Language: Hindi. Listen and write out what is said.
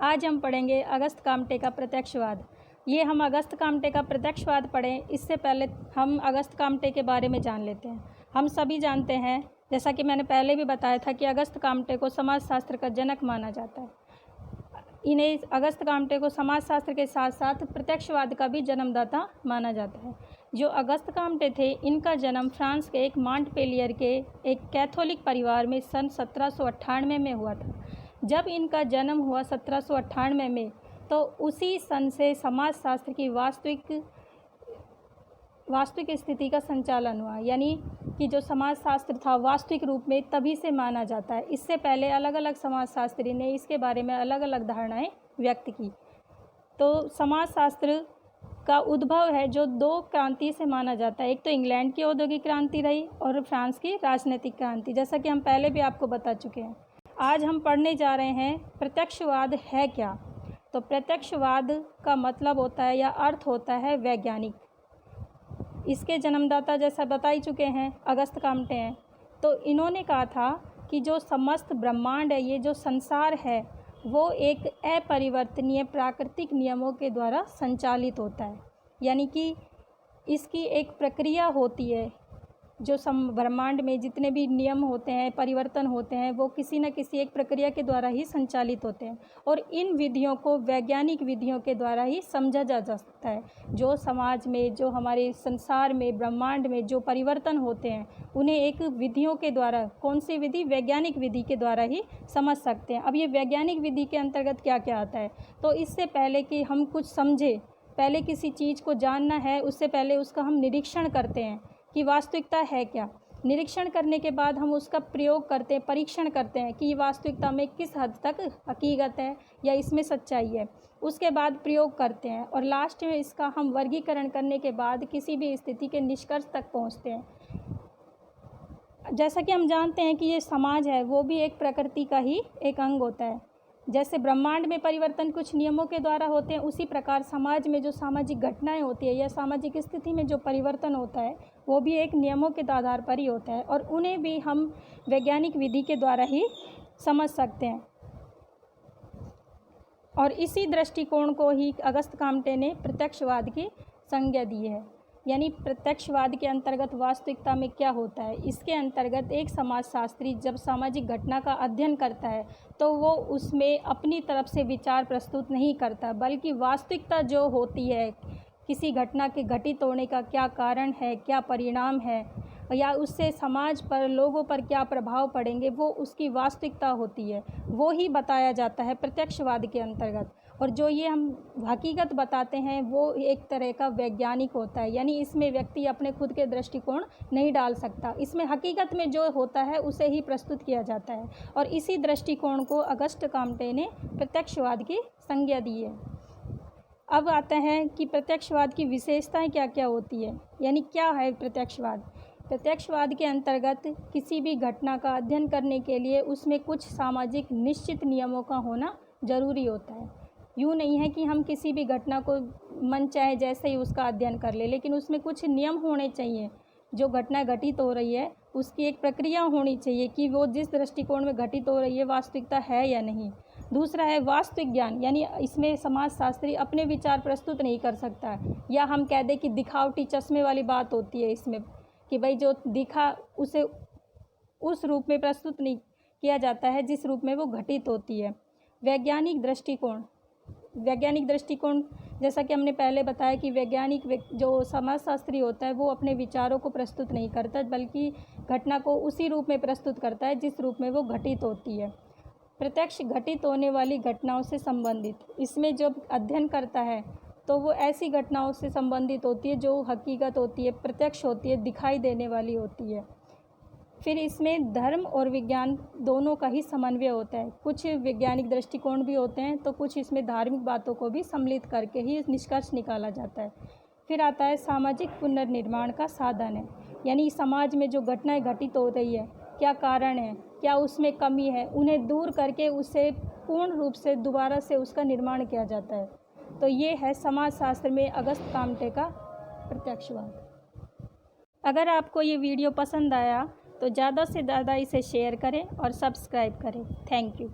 आज हम पढ़ेंगे अगस्त काम्टे का प्रत्यक्षवाद। ये हम अगस्त काम्टे का प्रत्यक्षवाद पढ़ें इससे पहले हम अगस्त काम्टे के बारे में जान लेते हैं। हम सभी जानते हैं, जैसा कि मैंने पहले भी बताया था, कि अगस्त काम्टे को समाजशास्त्र का जनक माना जाता है। इन्हें अगस्त काम्टे को समाजशास्त्र के साथ साथ प्रत्यक्षवाद का भी जन्मदाता माना जाता है। जो अगस्त काम्टे थे, इनका जन्म फ्रांस के एक मॉन्टपेलियर के एक कैथोलिक परिवार में सन 1798 में हुआ था। जब इनका जन्म हुआ 1798 में, तो उसी सन से समाजशास्त्र की वास्तविक स्थिति का संचालन हुआ। यानी कि जो समाजशास्त्र था वास्तविक रूप में तभी से माना जाता है। इससे पहले अलग अलग समाजशास्त्री ने इसके बारे में अलग अलग धारणाएं व्यक्त की। तो समाजशास्त्र का उद्भव है जो दो क्रांति से माना जाता है। एक तो इंग्लैंड की औद्योगिक क्रांति रही और फ्रांस की राजनीतिक क्रांति, जैसा कि हम पहले भी आपको बता चुके हैं। आज हम पढ़ने जा रहे हैं प्रत्यक्षवाद है क्या। तो प्रत्यक्षवाद का मतलब होता है या अर्थ होता है वैज्ञानिक। इसके जन्मदाता जैसा बता ही चुके हैं, अगस्त काम्टे हैं। तो इन्होंने कहा था कि जो समस्त ब्रह्मांड है, ये जो संसार है, वो एक अपरिवर्तनीय प्राकृतिक नियमों के द्वारा संचालित होता है। यानी कि इसकी एक प्रक्रिया होती है। जो ब्रह्मांड में जितने भी नियम होते हैं, परिवर्तन होते हैं, वो किसी न किसी एक प्रक्रिया के द्वारा ही संचालित होते हैं। और इन विधियों को वैज्ञानिक विधियों के द्वारा ही समझा जा सकता है। जो समाज में, जो हमारे संसार में, ब्रह्मांड में जो परिवर्तन होते हैं, उन्हें एक विधियों के द्वारा, कौन सी विधि? वैज्ञानिक विधि के द्वारा ही समझ सकते हैं। अब ये वैज्ञानिक विधि के अंतर्गत क्या क्या आता है? तो इससे पहले कि हम कुछ समझें, पहले किसी चीज़ को जानना है, उससे पहले उसका हम निरीक्षण करते हैं कि वास्तविकता है क्या। निरीक्षण करने के बाद हम उसका प्रयोग करते हैं, परीक्षण करते हैं कि ये वास्तविकता में किस हद तक हकीकत है या इसमें सच्चाई है। उसके बाद प्रयोग करते हैं और लास्ट में इसका हम वर्गीकरण करने के बाद किसी भी स्थिति के निष्कर्ष तक पहुंचते हैं। जैसा कि हम जानते हैं कि ये समाज है, वो भी एक प्रकृति का ही एक अंग होता है। जैसे ब्रह्मांड में परिवर्तन कुछ नियमों के द्वारा होते हैं, उसी प्रकार समाज में जो सामाजिक घटनाएं होती है या सामाजिक स्थिति में जो परिवर्तन होता है, वो भी एक नियमों के आधार पर ही होता है। और उन्हें भी हम वैज्ञानिक विधि के द्वारा ही समझ सकते हैं। और इसी दृष्टिकोण को ही अगस्त काम्टे ने प्रत्यक्षवाद की संज्ञा दी है। यानी प्रत्यक्षवाद के अंतर्गत वास्तविकता में क्या होता है, इसके अंतर्गत एक समाजशास्त्री जब सामाजिक घटना का अध्ययन करता है, तो वो उसमें अपनी तरफ से विचार प्रस्तुत नहीं करता, बल्कि वास्तविकता जो होती है, किसी घटना के घटित होने का क्या कारण है, क्या परिणाम है, या उससे समाज पर, लोगों पर क्या प्रभाव पड़ेंगे, वो उसकी वास्तविकता होती है। वो ही बताया जाता है प्रत्यक्षवाद के अंतर्गत। और जो ये हम हकीकत बताते हैं, वो एक तरह का वैज्ञानिक होता है। यानी इसमें व्यक्ति अपने खुद के दृष्टिकोण नहीं डाल सकता। इसमें हकीकत में जो होता है उसे ही प्रस्तुत किया जाता है। और इसी दृष्टिकोण को अगस्त काम्टे ने प्रत्यक्षवाद की संज्ञा दी है। अब आते हैं कि प्रत्यक्षवाद की विशेषताएं क्या क्या होती है। यानी क्या है प्रत्यक्षवाद? प्रत्यक्षवाद के अंतर्गत किसी भी घटना का अध्ययन करने के लिए उसमें कुछ सामाजिक निश्चित नियमों का होना जरूरी होता है। यूँ नहीं है कि हम किसी भी घटना को मन चाहे जैसे ही उसका अध्ययन कर ले, लेकिन उसमें कुछ नियम होने चाहिए। जो घटना घटित हो रही है उसकी एक प्रक्रिया होनी चाहिए कि वो जिस दृष्टिकोण में घटित हो रही है वास्तविकता है या नहीं। दूसरा है वास्तविक ज्ञान। यानी इसमें समाजशास्त्री अपने विचार प्रस्तुत नहीं कर सकता, या हम कह दें कि दिखावटी चश्मे वाली बात होती है इसमें, कि भाई जो दिखा उसे उस रूप में प्रस्तुत नहीं किया जाता है जिस रूप में वो घटित होती है। वैज्ञानिक दृष्टिकोण जैसा कि हमने पहले बताया कि वैज्ञानिक जो समाजशास्त्री होता है, वो अपने विचारों को प्रस्तुत नहीं करता, बल्कि घटना को उसी रूप में प्रस्तुत करता है जिस रूप में वो घटित होती है। प्रत्यक्ष घटित होने वाली घटनाओं से संबंधित, इसमें जब अध्ययन करता है तो वो ऐसी घटनाओं से संबंधित होती है जो हकीकत होती है, प्रत्यक्ष होती है, दिखाई देने वाली होती है। फिर इसमें धर्म और विज्ञान दोनों का ही समन्वय होता है। कुछ वैज्ञानिक दृष्टिकोण भी होते हैं, तो कुछ इसमें धार्मिक बातों को भी सम्मिलित करके ही निष्कर्ष निकाला जाता है। फिर आता है सामाजिक पुनर्निर्माण का साधन है। यानी समाज में जो घटनाएं घटित हो रही है, क्या कारण है, क्या उसमें कमी है, उन्हें दूर करके उसे पूर्ण रूप से दोबारा से उसका निर्माण किया जाता है। तो ये है समाजशास्त्र में अगस्त काम्टे का प्रत्यक्षवाद। अगर आपको ये वीडियो पसंद आया तो ज़्यादा से ज़्यादा इसे शेयर करें और सब्सक्राइब करें। Thank you.